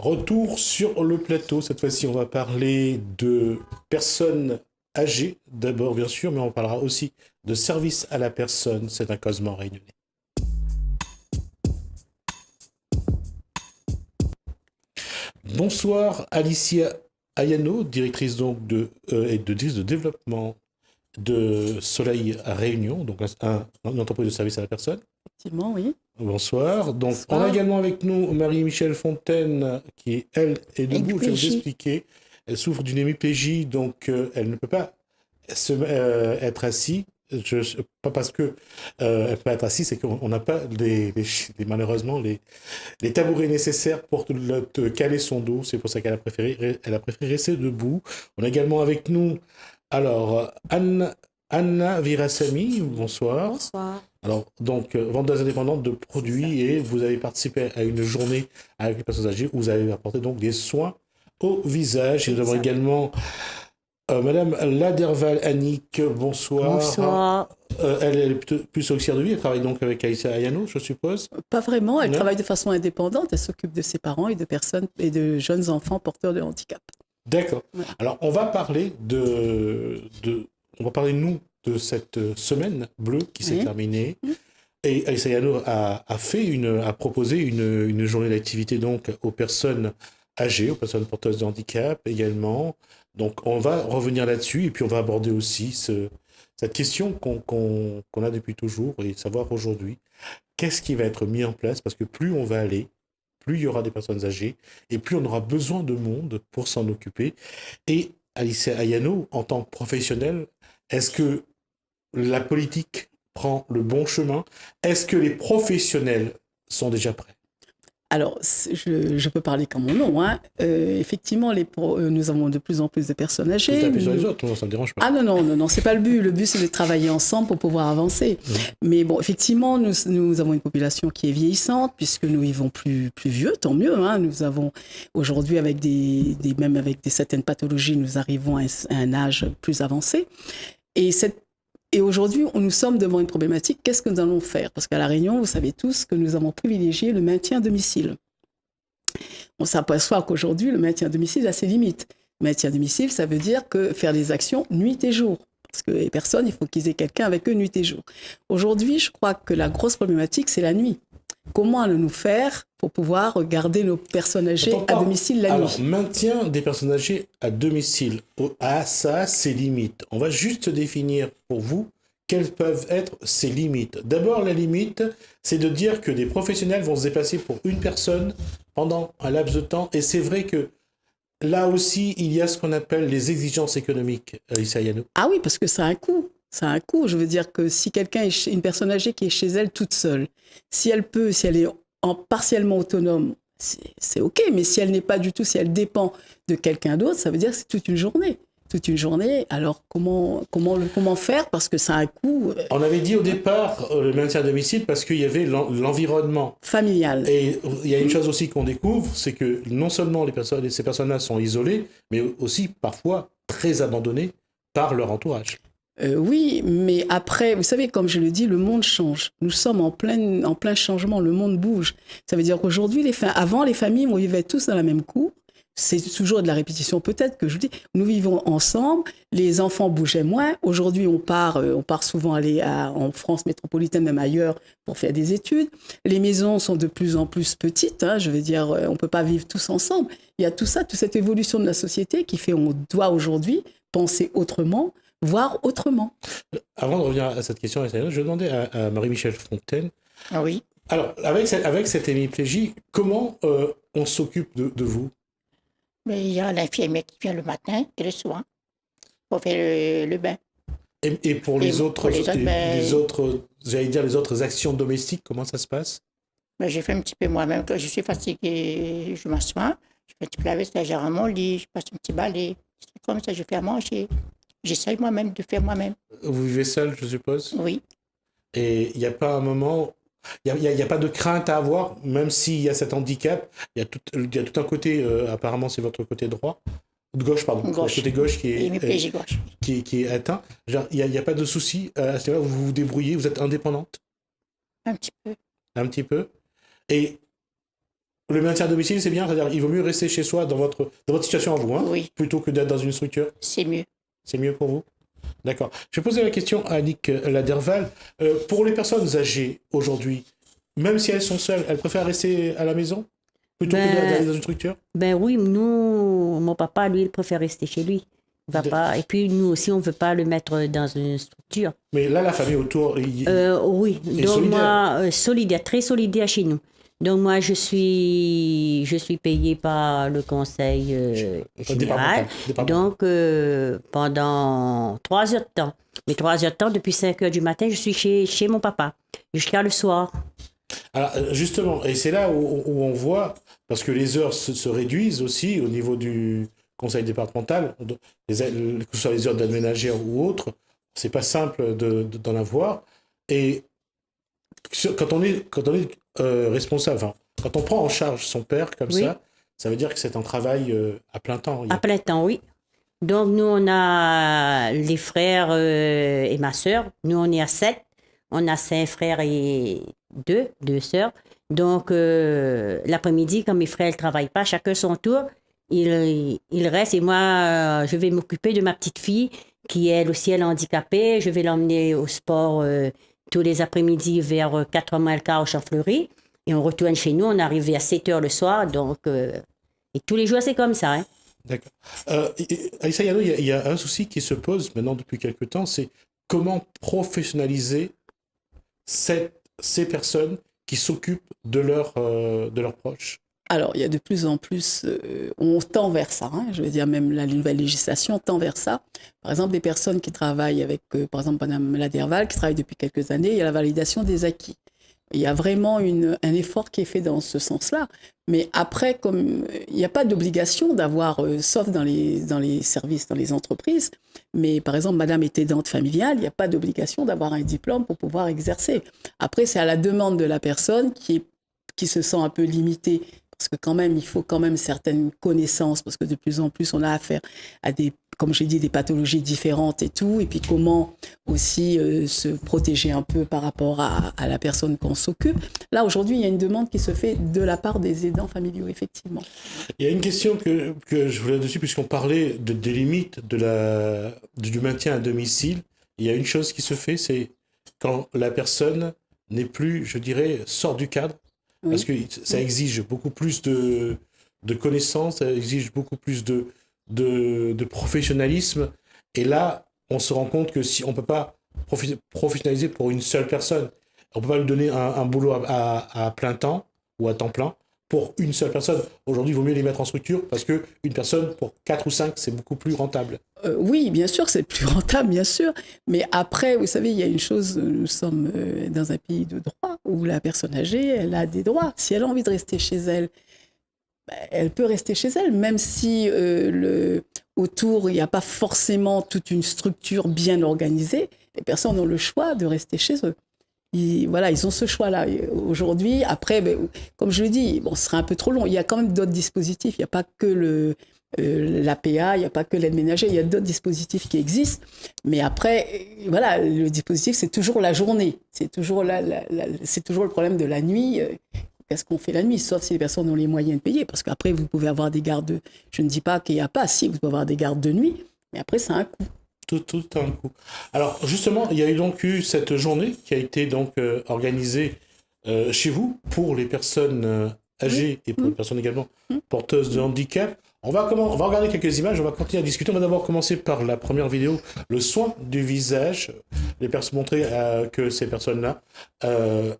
Retour sur le plateau. Cette fois-ci, on va parler de personnes âgées d'abord, bien sûr, mais on parlera aussi de service à la personne. C'est un causement réunionnais. Bonsoir Alicia Ayano, directrice donc et de directrice de développement de Soleil à Réunion, donc une entreprise de service à la personne. Effectivement, oui. Bonsoir. Donc, Bonsoir. on a également avec nous Marie-Michel Fontaine, qui, elle, est debout. Je vais vous expliquer. Elle souffre d'une hémiplégie, donc elle ne peut pas être assise. Pas parce que elle peut être assise, c'est qu'on n'a pas malheureusement les tabourets nécessaires pour te caler son dos. C'est pour ça qu'elle a préféré rester debout. On a également avec nous, alors, Anna Virasamy. Bonsoir. Bonsoir. Alors, donc, vendeuse indépendante de produits, et vous avez participé à une journée avec les personnes âgées où vous avez apporté donc des soins au visage. Et nous avons également Madame Laderval Annick. Bonsoir. Bonsoir. Elle est plus auxiliaire de vie. Elle travaille donc avec Alicia Ayano, je suppose. Pas vraiment. Elle travaille de façon indépendante. Elle s'occupe de ses parents et de personnes et de jeunes enfants porteurs de handicap. D'accord. Ouais. Alors, on va parler nous de cette semaine bleue qui s'est terminée. Et Alicia Ayano a proposé une journée d'activité donc aux personnes âgées, aux personnes porteuses de handicap également. Donc on va revenir là-dessus et puis on va aborder aussi cette question qu'on a depuis toujours et savoir aujourd'hui qu'est-ce qui va être mis en place, parce que plus on va aller, plus il y aura des personnes âgées et plus on aura besoin de monde pour s'en occuper. Et Alicia Ayano, en tant que professionnelle, est-ce que la politique prend le bon chemin? Est-ce que les professionnels sont déjà prêts? Alors, je peux parler comme mon nom. Effectivement, nous avons de plus en plus de personnes âgées. Vous tapez sur les autres, ça ne me dérange pas. Ah non, c'est pas le but. Le but, c'est de travailler ensemble pour pouvoir avancer. Mais bon, effectivement, nous avons une population qui est vieillissante, puisque nous vivons plus vieux, tant mieux. Nous avons aujourd'hui, même avec certaines pathologies, nous arrivons à un âge plus avancé. Et aujourd'hui, nous sommes devant une problématique. Qu'est-ce que nous allons faire? Parce qu'à La Réunion, vous savez tous que nous avons privilégié le maintien à domicile. On s'aperçoit qu'aujourd'hui, le maintien à domicile a ses limites. Le maintien à domicile, ça veut dire que faire des actions nuit et jour. Parce que les personnes, il faut qu'ils aient quelqu'un avec eux nuit et jour. Aujourd'hui, je crois que la grosse problématique, c'est la nuit. Comment allons-nous faire pour pouvoir garder nos personnes âgées à domicile la nuit? Alors, maintien des personnes âgées à domicile, ça a ses limites. On va juste définir pour vous quelles peuvent être ces limites. D'abord, la limite, c'est de dire que des professionnels vont se déplacer pour une personne pendant un laps de temps. Et c'est vrai que là aussi, il y a ce qu'on appelle les exigences économiques, Alicia Ayano. Ah oui, parce que ça a un coût. Ça a un coût. Je veux dire que si quelqu'un est une personne âgée qui est chez elle toute seule, si elle est partiellement autonome, c'est OK. Mais si elle n'est pas du tout, si elle dépend de quelqu'un d'autre, ça veut dire que c'est toute une journée. Toute une journée. Alors, comment faire? Parce que ça a un coût. On avait dit au départ le maintien à domicile parce qu'il y avait l'environnement familial. Et il y a une chose aussi qu'on découvre, c'est que non seulement ces personnes-là sont isolées, mais aussi parfois très abandonnées par leur entourage. Oui, mais après, vous savez, comme je le dis, le monde change. Nous sommes en plein changement, le monde bouge. Ça veut dire qu'aujourd'hui, avant, les familles, on vivait tous dans la même cour. C'est toujours de la répétition peut-être que je dis. Nous vivons ensemble, les enfants bougeaient moins. Aujourd'hui, on part souvent aller en France métropolitaine, même ailleurs, pour faire des études. Les maisons sont de plus en plus petites. Je veux dire, on ne peut pas vivre tous ensemble. Il y a tout ça, toute cette évolution de la société qui fait qu'on doit aujourd'hui penser autrement, voir autrement. Avant de revenir à cette question, je vais demander à Marie-Michel Fontaine. Ah oui. Alors, avec cette hémiplégie, comment on s'occupe de vous? Mais il y a l'infirmière qui vient le matin et le soir pour faire le bain. Et pour les autres, j'allais dire les autres actions domestiques, comment ça se passe? Je fais un petit peu moi-même. Quand je suis fatiguée, je m'assois, je fais un petit peu la vaisselle, je rends mon lit, je passe un petit balai. C'est comme ça, je fais à manger. J'essaye moi-même de faire moi-même. Vous vivez seul, je suppose? Oui. Et il n'y a pas un moment, il n'y a pas de crainte à avoir, même s'il y a cet handicap, il y a tout un côté, apparemment c'est votre côté droit, gauche, pardon, Gauche. Le côté gauche qui est, gauche. qui est atteint. Genre, il n'y a pas de souci à ce niveau-là, vous vous débrouillez, vous êtes indépendante? Un petit peu. Un petit peu. Et le maintien à domicile, c'est bien, c'est-à-dire il vaut mieux rester chez soi dans votre situation à vous, hein, Oui, plutôt que d'être dans une structure. c'est mieux. C'est mieux pour vous? D'accord. Je vais poser la question à Annick Laderval. Pour les personnes âgées aujourd'hui, même si elles sont seules, elles préfèrent rester à la maison plutôt que d'aller dans une structure? Ben oui, nous, mon papa, lui, il préfère rester chez lui. Il va pas. Et puis nous aussi, on ne veut pas le mettre dans une structure. Mais là, la famille autour, Oui, Et donc solidaire. moi, solidaire, très solidaire chez nous. Donc moi, je suis payée par le conseil général. Départemental. Donc pendant 3 heures de temps. Mais 3 heures de temps, depuis 5 heures du matin, je suis chez mon papa jusqu'à le soir. Alors, justement, et c'est là où on voit, parce que les heures se réduisent aussi au niveau du conseil départemental, que ce soit les heures d'aide ménagère ou autres, c'est pas simple d'en avoir. Et quand on est responsable, enfin, quand on prend en charge son père comme Oui. ça veut dire que c'est un travail à plein temps. À plein temps, oui. Donc, nous, on a les frères et ma sœur. Nous, on est à 7. On a 5 frères et 2 sœurs. Donc, l'après-midi, quand mes frères ne travaillent pas, chacun son tour, il reste. Et moi, je vais m'occuper de ma petite fille qui, elle aussi, elle est handicapée. Je vais l'emmener au sport tous les après-midi vers 4h moins le quart au Champ-Fleury. Et on retourne chez nous. On est arrivé à 7h le soir. Donc, et tous les jours, c'est comme ça. Hein. D'accord. Aïssa Yano, il y a un souci qui se pose maintenant depuis quelques temps, c'est comment professionnaliser ces personnes qui s'occupent de leurs proches. Alors, il y a de plus en plus, on tend vers ça, hein, je veux dire, même la nouvelle législation tend vers ça. Par exemple, des personnes qui travaillent avec, par exemple, Mme Laderval, qui travaille depuis quelques années, il y a la validation des acquis. Il y a vraiment un effort qui est fait dans ce sens-là. Mais après, comme il n'y a pas d'obligation d'avoir, sauf dans les services, dans les entreprises, mais par exemple, madame est aidante familiale, il n'y a pas d'obligation d'avoir un diplôme pour pouvoir exercer. Après, c'est à la demande de la personne qui se sent un peu limitée, parce que quand même, il faut quand même certaines connaissances, parce que de plus en plus, on a affaire à des, comme j'ai dit, des pathologies différentes et tout, et puis comment aussi se protéger un peu par rapport à la personne qu'on s'occupe. Là, aujourd'hui, il y a une demande qui se fait de la part des aidants familiaux, effectivement. Il y a une question que je voulais dessus, puisqu'on parlait des limites du maintien à domicile. Il y a une chose qui se fait, c'est quand la personne n'est plus, je dirais, sort du cadre, Oui. parce que ça exige beaucoup plus de connaissances, ça exige beaucoup plus de professionnalisme. Et là, on se rend compte que si on ne peut pas professionnaliser pour une seule personne, on ne peut pas lui donner un boulot à plein temps ou à temps plein pour une seule personne. Aujourd'hui, il vaut mieux les mettre en structure parce qu'une personne, pour 4 ou 5, c'est beaucoup plus rentable. Oui, bien sûr, c'est plus rentable, bien sûr. Mais après, vous savez, il y a une chose, nous sommes dans un pays de droit où la personne âgée, elle a des droits. Si elle a envie de rester chez elle, elle peut rester chez elle, même si autour, il n'y a pas forcément toute une structure bien organisée. Les personnes ont le choix de rester chez eux. Voilà, ils ont ce choix-là. Aujourd'hui, après, comme je le dis, bon, ce serait un peu trop long. Il y a quand même d'autres dispositifs. Il n'y a pas que l'APA, il n'y a pas que l'aide ménagère, il y a d'autres dispositifs qui existent. Mais après, voilà, le dispositif, c'est toujours la journée. C'est toujours le problème de la nuit. Qu'est-ce qu'on fait la nuit, sauf si les personnes ont les moyens de payer. Parce qu'après, vous pouvez avoir des gardes. Je ne dis pas qu'il n'y a pas, si, vous pouvez avoir des gardes de nuit. Mais après, ça a un coût. Tout a un coup. Alors, justement, il y a donc eu cette journée qui a été donc organisée chez vous pour les personnes âgées et pour les personnes également porteuses de handicap. On va regarder quelques images, on va continuer à discuter. On va d'abord commencer par la première vidéo, le soin du visage. Les personnes montrer que ces personnes-là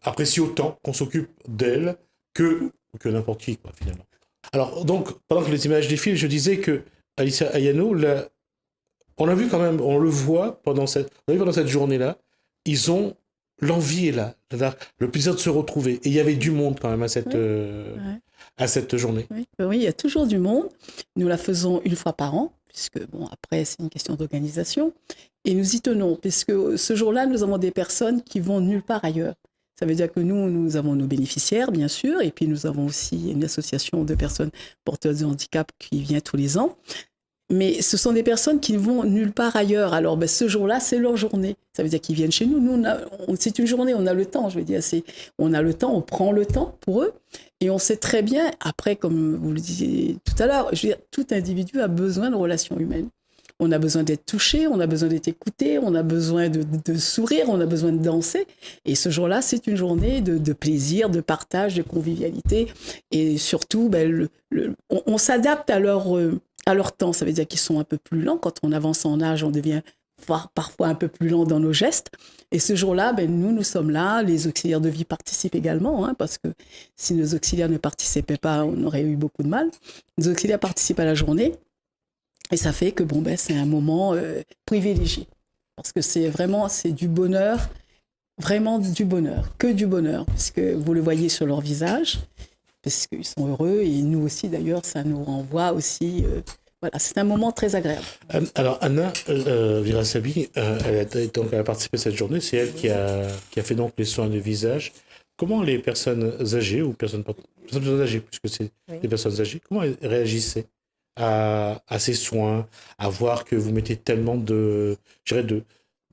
apprécient autant qu'on s'occupe d'elles que n'importe qui, quoi, finalement. Alors, donc, pendant que les images défilent, je disais que Aïssa Yano, on a vu quand même, on le voit pendant cette journée-là, ils ont l'envie est là, le plaisir de se retrouver. Et il y avait du monde quand même à cette journée. Oui, il y a toujours du monde. Nous la faisons une fois par an, puisque bon, après c'est une question d'organisation. Et nous y tenons, puisque ce jour-là, nous avons des personnes qui vont nulle part ailleurs. Ça veut dire que nous avons nos bénéficiaires, bien sûr, et puis nous avons aussi une association de personnes porteuses de handicap qui vient tous les ans. Mais ce sont des personnes qui ne vont nulle part ailleurs. Alors, ben, ce jour-là, c'est leur journée. Ça veut dire qu'ils viennent chez nous. Nous, c'est une journée, on a le temps. Je veux dire, on a le temps, on prend le temps pour eux. Et on sait très bien, après, comme vous le disiez tout à l'heure, je veux dire, tout individu a besoin de relations humaines. On a besoin d'être touché, on a besoin d'être écouté, on a besoin de sourire, on a besoin de danser. Et ce jour-là, c'est une journée de plaisir, de partage, de convivialité. Et surtout, ben, on s'adapte à leur temps. Ça veut dire qu'ils sont un peu plus lents. Quand on avance en âge, on devient parfois un peu plus lent dans nos gestes. Et ce jour-là, ben, nous sommes là. Les auxiliaires de vie participent également, hein, parce que si nos auxiliaires ne participaient pas, on aurait eu beaucoup de mal. Les auxiliaires participent à la journée. Et ça fait que bon, ben, c'est un moment privilégié. Parce que c'est du bonheur, vraiment du bonheur, que du bonheur. Puisque vous le voyez sur leur visage, parce qu'ils sont heureux. Et nous aussi, d'ailleurs, ça nous renvoie aussi... voilà, c'est un moment très agréable. Alors, Anna Virasabi, elle a participé à cette journée. C'est elle qui a fait donc les soins de visage. Comment les personnes âgées, ou personnes âgées, puisque c'est des personnes âgées, comment elles réagissaient à ces soins, à voir que vous mettez tellement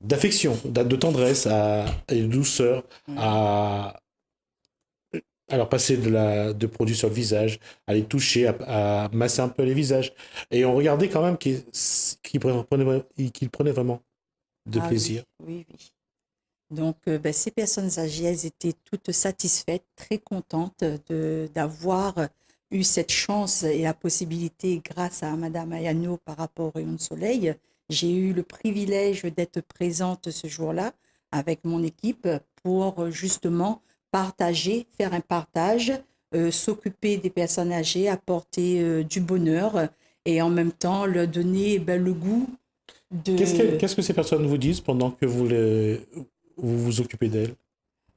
d'affection, de tendresse, et de douceur, à leur passer de produits sur le visage, à les toucher, à masser un peu les visages. Et on regardait quand même qu'ils prenaient vraiment de plaisir. Oui, oui. Donc, ces personnes âgées, elles étaient toutes satisfaites, très contentes d'avoir eu cette chance et la possibilité, grâce à Madame Ayano par rapport au rayon de soleil. J'ai eu le privilège d'être présente ce jour-là avec mon équipe pour justement faire un partage, s'occuper des personnes âgées, apporter du bonheur et en même temps leur donner le goût de... Qu'est-ce que ces personnes vous disent pendant que vous vous occupez d'elles?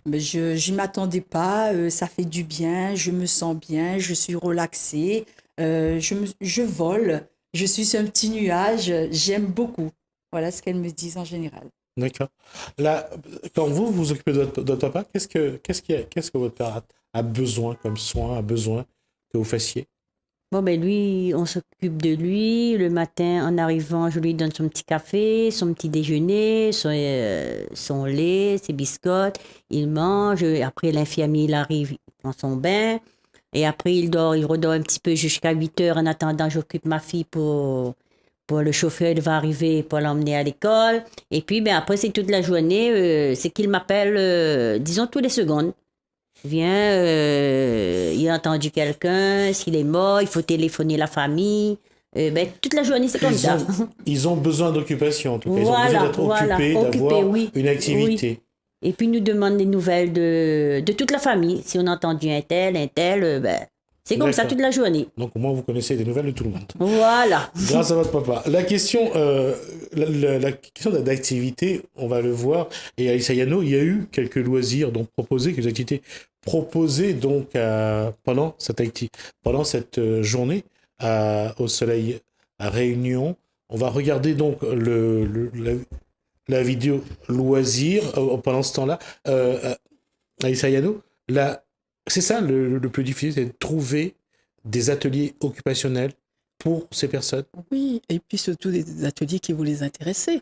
Mais je n'y m'attendais pas, ça fait du bien, je me sens bien, je suis relaxée, je vole, je suis sur un petit nuage, j'aime beaucoup. Voilà ce qu'elles me disent en général. D'accord. Là, quand vous vous occupez de votre papa, qu'est-ce que votre père a besoin comme soin, a besoin que vous fassiez? Bon, ben lui, on s'occupe de lui. Le matin, en arrivant, je lui donne son petit café, son petit déjeuner, son lait, ses biscottes. Il mange. Après, l'infirmier, il arrive, il prend son bain. Et après, il redort un petit peu jusqu'à 8 heures. En attendant, j'occupe ma fille pour le chauffeur. Il va arriver pour l'emmener à l'école. Et puis, ben, après, c'est toute la journée. C'est qu'il m'appelle, disons, tous les secondes. Viens, il a entendu quelqu'un, s'il est mort, il faut téléphoner la famille. Toute la journée, c'est comme ça. Ils ont besoin d'occupation, en tout cas. Ils ont Voilà, besoin d'être occupés, d'avoir une activité. Oui. Et puis, nous demandent des nouvelles de toute la famille. Si on a entendu un tel, c'est comme ça toute la journée. Donc, au moins, vous connaissez des nouvelles de tout le monde. Voilà. Grâce à votre papa. La question d'activité, on va le voir. Et à Isayano, il y a eu quelques loisirs quelques activités proposées donc pendant cette journée au soleil à Réunion. On va regarder donc la vidéo loisir pendant ce temps-là. À Isayano, c'est ça le plus difficile, c'est de trouver des ateliers occupationnels pour ces personnes. Oui, et puis surtout des ateliers qui vont les intéresser.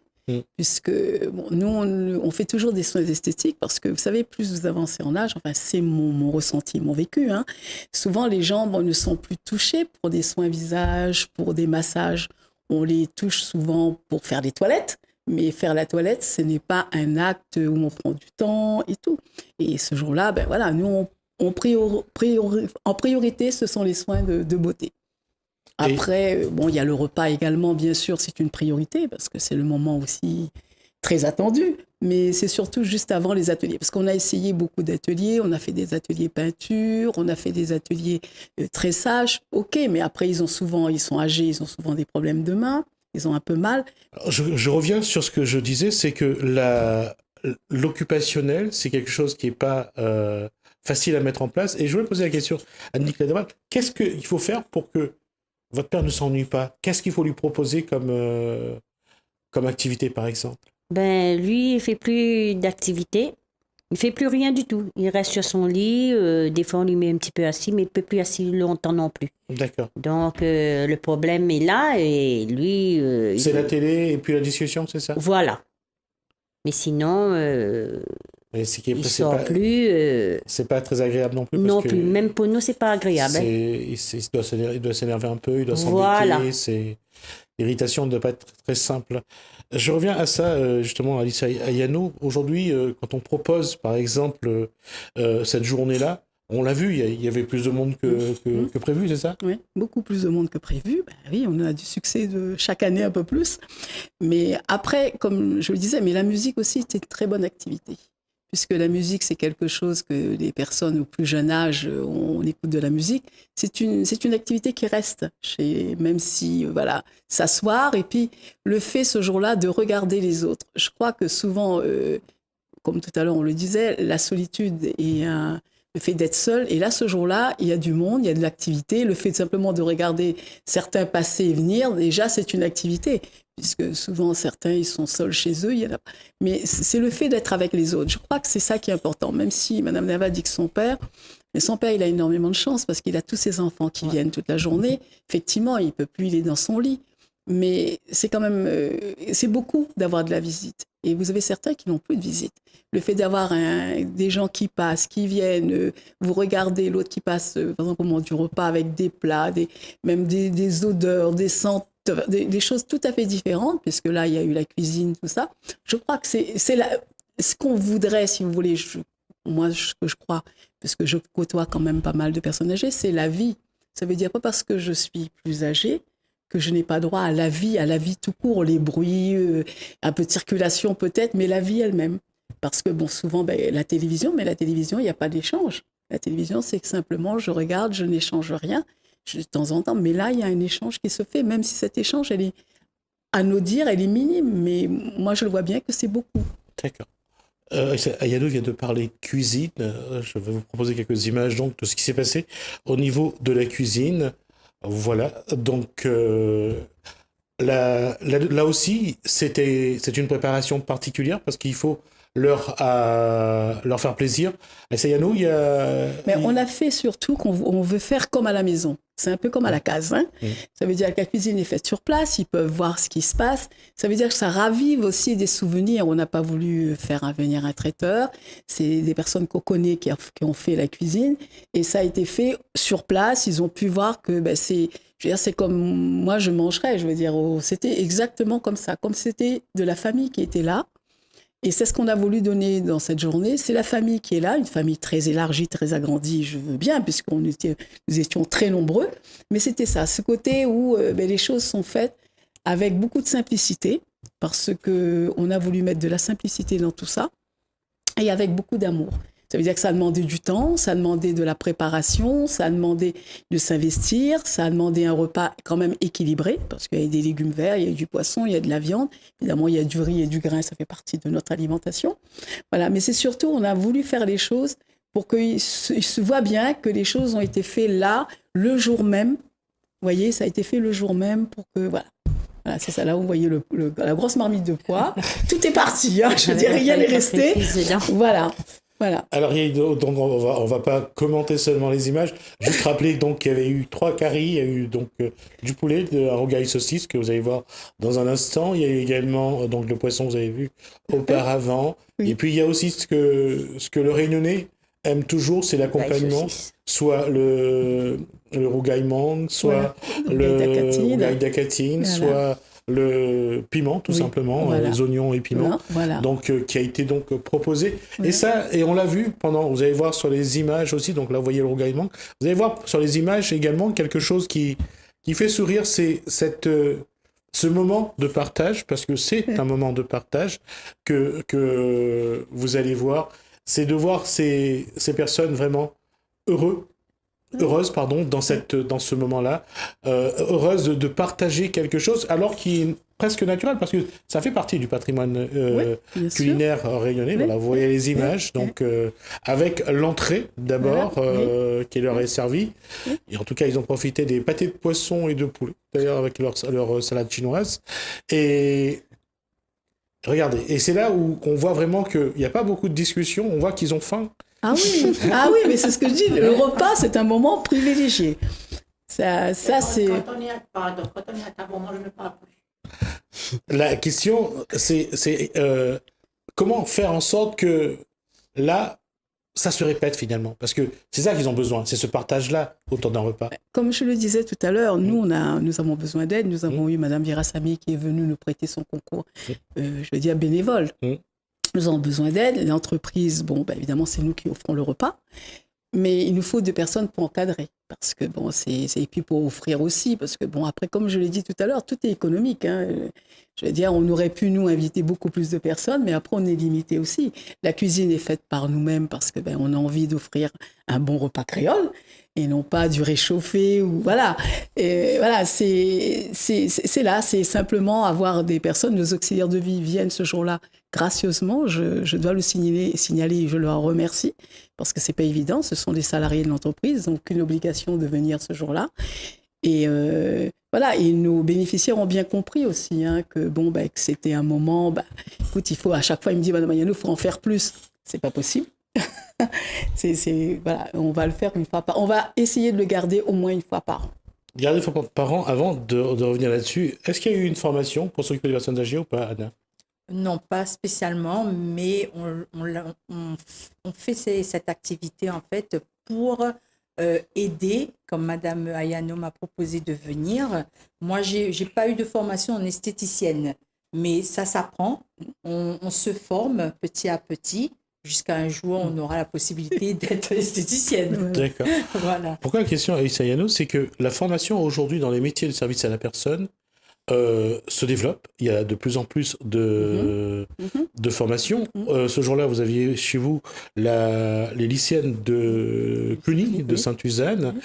Puisque nous, on fait toujours des soins esthétiques parce que, vous savez, plus vous avancez en âge, enfin, c'est mon ressenti, mon vécu. Hein. Souvent, les gens ne sont plus touchés pour des soins visage, pour des massages. On les touche souvent pour faire des toilettes. Mais faire la toilette, ce n'est pas un acte où on prend du temps et tout. Et ce jour-là, nous, en priorité, ce sont les soins de beauté. Après, il y a le repas également, bien sûr, c'est une priorité parce que c'est le moment aussi très attendu. Mais c'est surtout juste avant les ateliers. Parce qu'on a essayé beaucoup d'ateliers. On a fait des ateliers peinture, on a fait des ateliers tressage. OK, mais après, ils sont âgés, ils ont souvent des problèmes de main. Ils ont un peu mal. Alors, je reviens sur ce que je disais, c'est que l'occupationnel, c'est quelque chose qui n'est pas facile à mettre en place. Et je voulais poser la question à Nicolas Deval. Qu'est-ce qu'il faut faire pour que votre père ne s'ennuie pas? Qu'est-ce qu'il faut lui proposer comme activité, par exemple? Lui, il ne fait plus d'activité. Il fait plus rien du tout. Il reste sur son lit. Des fois, on lui met un petit peu assis, mais il ne peut plus assis longtemps non plus. D'accord. Donc, le problème est là et lui... C'est la télé et puis la discussion, c'est ça? Voilà. Mais sinon, Et c'est il ne sort plus. C'est pas très agréable non plus. Parce Non que plus. Même pour nous, c'est pas agréable. Hein. Il doit s'énerver un peu, il doit Voilà. s'embêter. L'irritation ne doit pas être très simple. Je reviens à ça, justement, Alice Ayano. Aujourd'hui, quand on propose, par exemple, cette journée-là, on l'a vu, il y avait plus de monde que prévu, c'est ça? Oui, beaucoup plus de monde que prévu. Ben oui, on a du succès de chaque année un peu plus. Mais après, comme je le disais, mais la musique aussi, c'est une très bonne activité. Puisque la musique, c'est quelque chose que les personnes au plus jeune âge, on écoute de la musique. C'est une activité qui reste, même si, voilà, s'asseoir. Et puis, le fait ce jour-là de regarder les autres. Je crois que souvent, comme tout à l'heure on le disait, la solitude et le fait d'être seul. Et là, ce jour-là, il y a du monde, il y a de l'activité. Le fait simplement de regarder certains passer et venir, déjà, c'est une activité. Puisque souvent, certains, ils sont seuls chez eux. Mais c'est le fait d'être avec les autres. Je crois que c'est ça qui est important. Même si Mme Nava dit que son père, il a énormément de chance parce qu'il a tous ses enfants qui viennent toute la journée. Effectivement, il ne peut plus, il est dans son lit. Mais c'est quand même, c'est beaucoup d'avoir de la visite. Et vous avez certains qui n'ont plus de visite. Le fait d'avoir des gens qui passent, qui viennent, vous regardez l'autre qui passe, par exemple, au moment du repas avec des plats, même des odeurs, des senteurs, des choses tout à fait différentes, puisque là, il y a eu la cuisine, tout ça. Je crois que c'est ce qu'on voudrait, si vous voulez, moi, ce que je crois, parce que je côtoie quand même pas mal de personnes âgées, c'est la vie. Ça veut dire pas parce que je suis plus âgée que je n'ai pas droit à la vie tout court, les bruits, un peu de circulation peut-être, mais la vie elle-même. Parce que bon, souvent, la télévision, il n'y a pas d'échange. La télévision, c'est que simplement, je regarde, je n'échange rien, de temps en temps, mais là, il y a un échange qui se fait, même si cet échange, elle est, à nos dires, elle est minime, mais moi, je le vois bien que c'est beaucoup. D'accord. Ayano vient de parler cuisine. Je vais vous proposer quelques images donc, de ce qui s'est passé au niveau de la cuisine. Voilà, donc là aussi, c'est une préparation particulière parce qu'il faut leur faire plaisir. Ayano, il y a... Mais on a fait surtout qu'on veut faire comme à la maison. C'est un peu comme à la case. Hein. Ça veut dire que la cuisine est faite sur place, ils peuvent voir ce qui se passe. Ça veut dire que ça ravive aussi des souvenirs. On n'a pas voulu faire venir un traiteur. C'est des personnes qu'on connaît qui ont fait la cuisine. Et ça a été fait sur place. Ils ont pu voir que c'est comme moi je mangerais. Je veux dire, c'était exactement comme ça. Comme c'était de la famille qui était là. Et c'est ce qu'on a voulu donner dans cette journée. C'est la famille qui est là, une famille très élargie, très agrandie, je veux bien, puisqu'nous étions très nombreux. Mais c'était ça, ce côté où les choses sont faites avec beaucoup de simplicité, parce qu'on a voulu mettre de la simplicité dans tout ça, et avec beaucoup d'amour. Ça veut dire que ça a demandé du temps, ça a demandé de la préparation, ça a demandé de s'investir, ça a demandé un repas quand même équilibré, parce qu'il y a des légumes verts, il y a du poisson, il y a de la viande. Évidemment, il y a du riz et du grain, ça fait partie de notre alimentation. Voilà, mais c'est surtout, on a voulu faire les choses pour qu'il se voit bien que les choses ont été faites là, le jour même. Vous voyez, ça a été fait le jour même pour que, voilà. Voilà, c'est ça, là où vous voyez la grosse marmite de pois. Tout est parti, hein, je veux dire, rien n'est resté. Voilà. Voilà. Alors, donc on va pas commenter seulement les images, juste rappeler donc qu'il y avait eu 3 caries, il y a eu donc du poulet, un rogaille saucisse que vous allez voir dans un instant, il y a eu également donc le poisson que vous avez vu auparavant, et puis il y a aussi ce que le Réunionnais aime toujours, c'est l'accompagnement, soit le rougaillement, soit le rougaille d'acatine, soit le piment, tout simplement, les oignons et piments, donc qui a été donc proposé. Et ça, et on l'a vu vous allez voir sur les images aussi, donc là vous voyez le rougaillement, vous allez voir sur les images également quelque chose qui fait sourire, c'est ce moment de partage, parce que c'est un moment de partage que vous allez voir, c'est de voir ces personnes vraiment heureuses dans ce moment-là, heureuses de partager quelque chose, alors qui est presque naturel, parce que ça fait partie du patrimoine culinaire réunionnais. Voilà, vous voyez les images, donc avec l'entrée d'abord qui leur est servie. Et en tout cas, ils ont profité des pâtés de poisson et de poulet, d'ailleurs avec leur salade chinoise. Et regardez. Et c'est là où on voit vraiment qu'il n'y a pas beaucoup de discussions. On voit qu'ils ont faim. Ah oui, mais c'est ce que je dis. Le repas, c'est un moment privilégié. Ça c'est... Quand on est à table, moi, je ne parle plus. La question, c'est comment faire en sorte que là, ça se répète finalement. Parce que c'est ça qu'ils ont besoin. C'est ce partage-là autour d'un repas. Comme je le disais tout à l'heure, nous avons besoin d'aide. Nous avons eu Madame Virasamy qui est venue nous prêter son concours, je veux dire bénévole. Nous avons besoin d'aide. L'entreprise, évidemment, c'est nous qui offrons le repas. Mais il nous faut des personnes pour encadrer. Parce que, et puis pour offrir aussi. Parce que, après, comme je l'ai dit tout à l'heure, tout est économique. Hein. Je veux dire, on aurait pu, nous, inviter beaucoup plus de personnes, mais après, on est limité aussi. La cuisine est faite par nous-mêmes parce que, on a envie d'offrir un bon repas créole et non pas du réchauffé ou voilà. Et voilà, c'est là, c'est simplement avoir des personnes, nos auxiliaires de vie viennent ce jour-là gracieusement. Je dois le signaler et je leur remercie parce que c'est pas évident. Ce sont des salariés de l'entreprise, donc une obligation de venir ce jour-là. Et voilà, et nos bénéficiaires ont bien compris aussi que que c'était un moment. Écoute, il faut à chaque fois, il me dit Madame Ayanou, il faut en faire plus. C'est pas possible. Voilà, on va le faire une fois par an. On va essayer de le garder au moins une fois par an. Garder une fois par an, avant de revenir là-dessus, est-ce qu'il y a eu une formation pour s'occuper des personnes âgées ou pas, Anna? Non, pas spécialement, mais on fait cette activité en fait pour aider, comme Madame Ayano m'a proposé de venir. Moi, j'ai pas eu de formation en esthéticienne, mais ça s'apprend. On se forme petit à petit. Jusqu'à un jour, on aura la possibilité d'être esthéticienne. D'accord. Voilà. Pourquoi la question, Aïssa Yano, c'est que la formation aujourd'hui dans les métiers de service à la personne se développe. Il y a de plus en plus de formations. Ce jour-là, vous aviez chez vous les lycéennes de Cluny, de Sainte-Suzanne,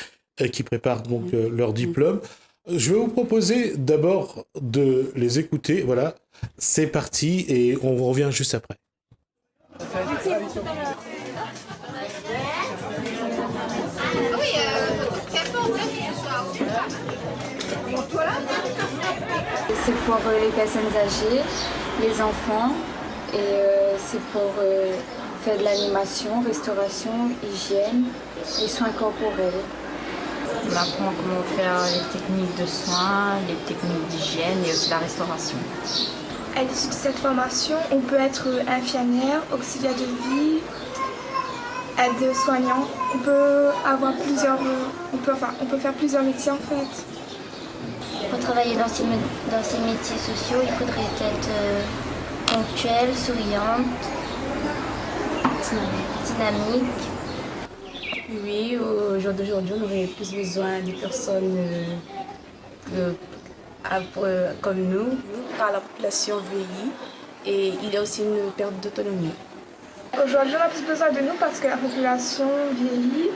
qui préparent donc leur diplôme. Je vais vous proposer d'abord de les écouter. Voilà, c'est parti et on revient juste après. C'est pour les personnes âgées, les enfants, et c'est pour faire de l'animation, restauration, hygiène et soins corporels. On apprend comment faire les techniques de soins, les techniques d'hygiène et aussi la restauration. À l'issue de cette formation, on peut être infirmière, auxiliaire de vie, aide-soignant. On peut faire plusieurs métiers en fait. Pour travailler dans ces métiers sociaux, il faudrait être ponctuelle, souriante, dynamique. Oui, au jour d'aujourd'hui, on aurait plus besoin de personnes comme nous, car la population vieillit et il y a aussi une perte d'autonomie. Aujourd'hui, on a plus besoin de nous parce que la population vieillit.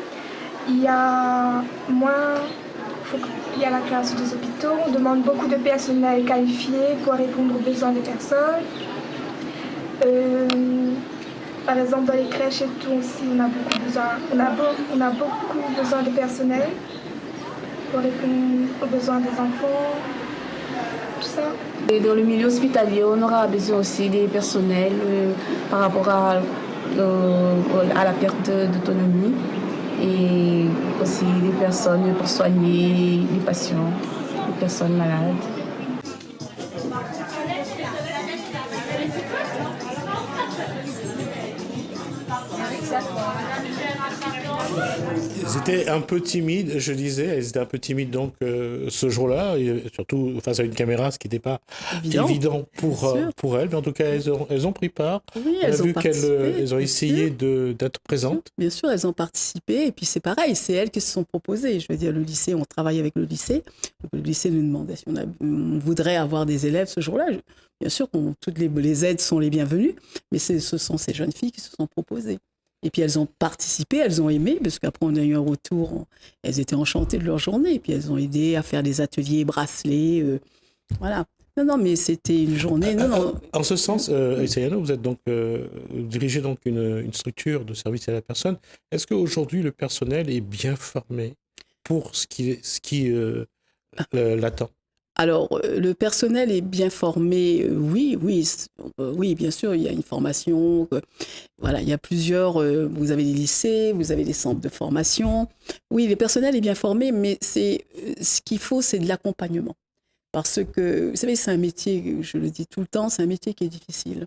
Il y a la création des hôpitaux. On demande beaucoup de personnel qualifié pour répondre aux besoins des personnes. Par exemple, dans les crèches et tout aussi, on a beaucoup besoin de personnel pour répondre aux besoins des enfants. Tout ça. Et dans le milieu hospitalier, on aura besoin aussi des personnels par rapport à la perte d'autonomie et aussi des personnes pour soigner les patients, les personnes malades. Ils étaient un peu timides, je disais, elles étaient un peu timides donc ce jour-là, et surtout face à une caméra, ce qui n'était pas évident pour elles, mais en tout cas elles ont pris part. Oui, on a elles ont vu participé. qu'elles ont essayé d'être présentes. Bien sûr, elles ont participé, et puis c'est pareil, c'est elles qui se sont proposées. Je veux dire, le lycée, on travaille avec le lycée. Donc, le lycée nous demandait si on voudrait avoir des élèves ce jour-là. Bien sûr, toutes les aides sont les bienvenues, mais ce sont ces jeunes filles qui se sont proposées. Et puis elles ont participé, elles ont aimé, parce qu'après on a eu un retour, elles étaient enchantées de leur journée, et puis elles ont aidé à faire des ateliers bracelets, voilà. Non, mais c'était une journée. En ce sens, Aïssa Yano, vous êtes donc dirigez donc une structure de service à la personne. Est-ce qu'aujourd'hui le personnel est bien formé pour ce qui l'attend? Alors, le personnel est bien formé, oui, bien sûr, il y a une formation, voilà, il y a plusieurs, vous avez les lycées, vous avez les centres de formation. Oui, le personnel est bien formé, mais ce qu'il faut, c'est de l'accompagnement. Parce que, vous savez, c'est un métier, je le dis tout le temps, c'est un métier qui est difficile.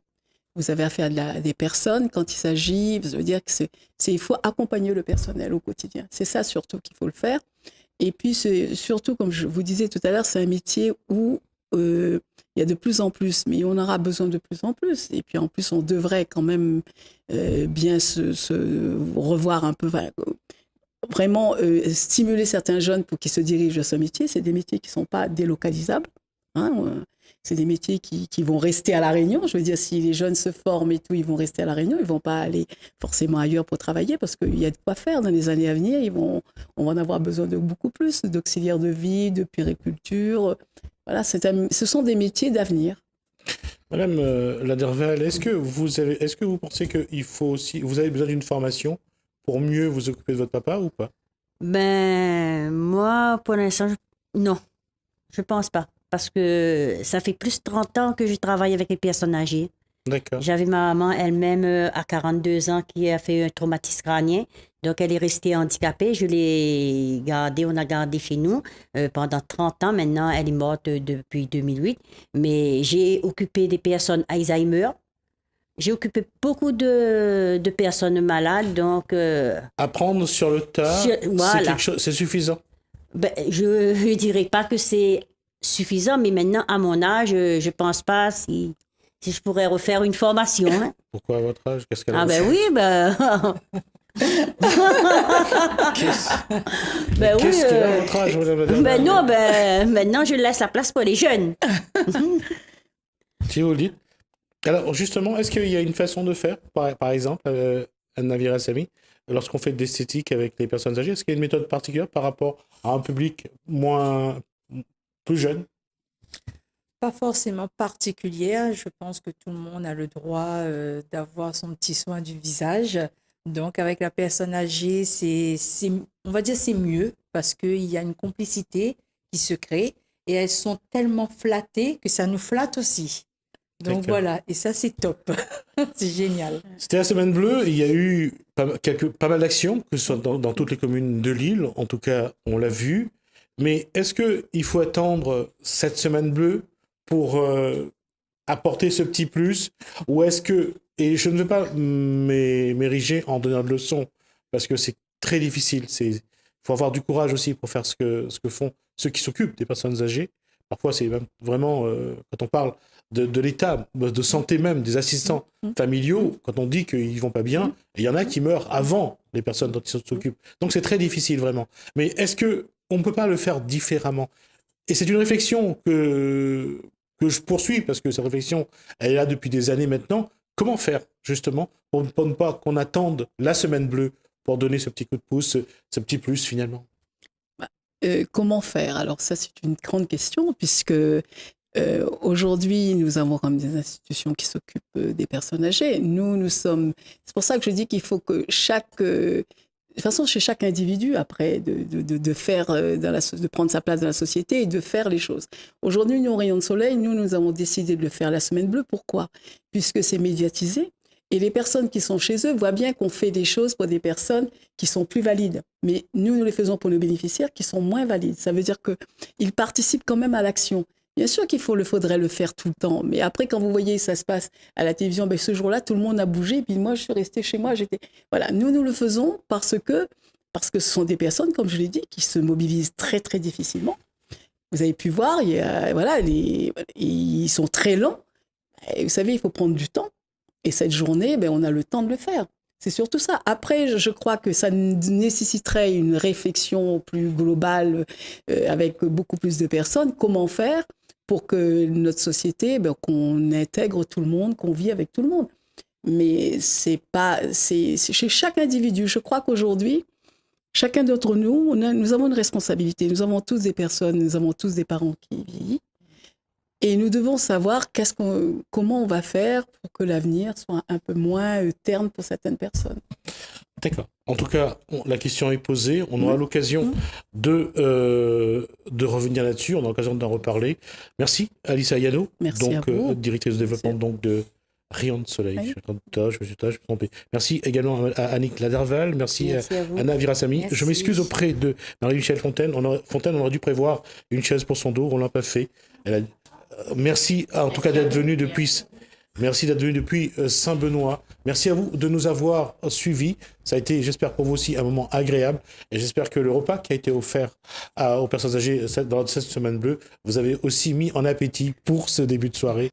Vous avez affaire à des personnes, quand il s'agit, ça veut dire que il faut accompagner le personnel au quotidien. C'est ça surtout qu'il faut le faire. Et puis, c'est surtout, comme je vous disais tout à l'heure, c'est un métier où il y a de plus en plus, mais on aura besoin de plus en plus. Et puis, en plus, on devrait quand même bien se revoir un peu, vraiment stimuler certains jeunes pour qu'ils se dirigent vers ce métier. C'est des métiers qui ne sont pas délocalisables. C'est des métiers qui vont rester à La Réunion. Je veux dire, si les jeunes se forment et tout, ils vont rester à La Réunion. Ils ne vont pas aller forcément ailleurs pour travailler parce qu'il y a de quoi faire dans les années à venir. On va en avoir besoin de beaucoup plus, d'auxiliaires de vie, de puériculture. Voilà, ce sont des métiers d'avenir. Madame Laderval, est-ce que vous pensez qu'il faut aussi, vous avez besoin d'une formation pour mieux vous occuper de votre papa ou pas? Ben, moi, pour l'instant, non, je pense pas. Parce que ça fait plus de 30 ans que je travaille avec les personnes âgées. D'accord. J'avais ma maman elle-même à 42 ans qui a fait un traumatisme crânien. Donc, elle est restée handicapée. Je l'ai gardée, on a gardé chez nous pendant 30 ans. Maintenant, elle est morte depuis 2008. Mais j'ai occupé des personnes Alzheimer. J'ai occupé beaucoup de personnes malades. Donc, apprendre sur le tas, voilà. C'est suffisant? Ben, je ne dirais pas que c'est suffisant, mais maintenant, à mon âge, je ne pense pas si je pourrais refaire une formation. Hein. Pourquoi à votre âge? Qu'est-ce qu'elle a Ah ben fait? oui, ben... Qu'est-ce qu'elle a à votre âge, madame Laderval? Ben non, maintenant, je laisse la place pour les jeunes. Si vous le dites. Alors, justement, est-ce qu'il y a une façon de faire, par exemple, Navira Sami, lorsqu'on fait de l'esthétique avec les personnes âgées, est-ce qu'il y a une méthode particulière par rapport à un public plus jeune? Pas forcément particulière. Je pense que tout le monde a le droit d'avoir son petit soin du visage. Donc, avec la personne âgée, on va dire c'est mieux parce qu'il y a une complicité qui se crée et elles sont tellement flattées que ça nous flatte aussi. Donc voilà, et ça c'est top, c'est génial. C'était la Semaine Bleue, il y a eu pas mal d'actions, que ce soit dans toutes les communes de l'île, en tout cas on l'a vu, mais est-ce qu'il faut attendre cette Semaine Bleue pour apporter ce petit plus, ou est-ce que, et je ne veux pas m'ériger en donneur de leçons, parce que c'est très difficile, il faut avoir du courage aussi pour faire ce que font ceux qui s'occupent des personnes âgées. Parfois c'est même vraiment, quand on parle de l'état de santé même des assistants familiaux, quand on dit qu'ils vont pas bien, il y en a qui meurent avant les personnes dont ils s'occupent. Donc c'est très difficile vraiment. Mais est-ce qu'on ne peut pas le faire différemment? Et c'est une réflexion que je poursuis, parce que cette réflexion, elle est là depuis des années maintenant. Comment faire justement pour ne pas qu'on attende la Semaine Bleue pour donner ce petit coup de pouce, ce petit plus finalement? Comment faire? Alors ça, c'est une grande question, puisque aujourd'hui, nous avons comme des institutions qui s'occupent des personnes âgées. C'est pour ça que je dis qu'il faut que de toute façon, chez chaque individu, après, de prendre sa place dans la société et de faire les choses. Aujourd'hui, nous, au Rayon de Soleil, nous avons décidé de le faire la Semaine Bleue. Pourquoi? Puisque c'est médiatisé. Et les personnes qui sont chez eux voient bien qu'on fait des choses pour des personnes qui sont plus valides. Mais nous les faisons pour nos bénéficiaires qui sont moins valides. Ça veut dire qu'ils participent quand même à l'action. Bien sûr qu'il faudrait le faire tout le temps. Mais après, quand vous voyez, ça se passe à la télévision, ce jour-là, tout le monde a bougé. Puis moi, je suis restée chez moi. Voilà, nous le faisons parce que ce sont des personnes, comme je l'ai dit, qui se mobilisent très, très difficilement. Vous avez pu voir, ils sont très lents. Et vous savez, il faut prendre du temps. Et cette journée, on a le temps de le faire. C'est surtout ça. Après, je crois que ça nécessiterait une réflexion plus globale avec beaucoup plus de personnes. Comment faire pour que notre société, qu'on intègre tout le monde, qu'on vit avec tout le monde. Mais c'est chez chaque individu. Je crois qu'aujourd'hui, chacun d'entre nous, nous avons une responsabilité. Nous avons tous des personnes, nous avons tous des parents qui vieillissent. Et nous devons savoir comment on va faire pour que l'avenir soit un peu moins terne pour certaines personnes. D'accord. En tout cas, la question est posée. On aura l'occasion de revenir là-dessus. On aura l'occasion d'en reparler. Merci, Alice Ayano, Merci à vous. directrice de développement donc, de Rayon de Soleil. Oui. Je me suis trompé. Merci également à Annick Laderval. Merci à vous. Anna Virasamy. Merci. Je m'excuse auprès de Marie-Michel Fontaine. On aurait dû prévoir une chaise pour son dos. On ne l'a pas fait. Merci en tout cas d'être venu depuis... Merci d'être venu depuis Saint-Benoît. Merci à vous de nous avoir suivis. Ça a été, j'espère pour vous aussi, un moment agréable. Et j'espère que le repas qui a été offert aux personnes âgées dans cette semaine bleue, vous avez aussi mis en appétit pour ce début de soirée.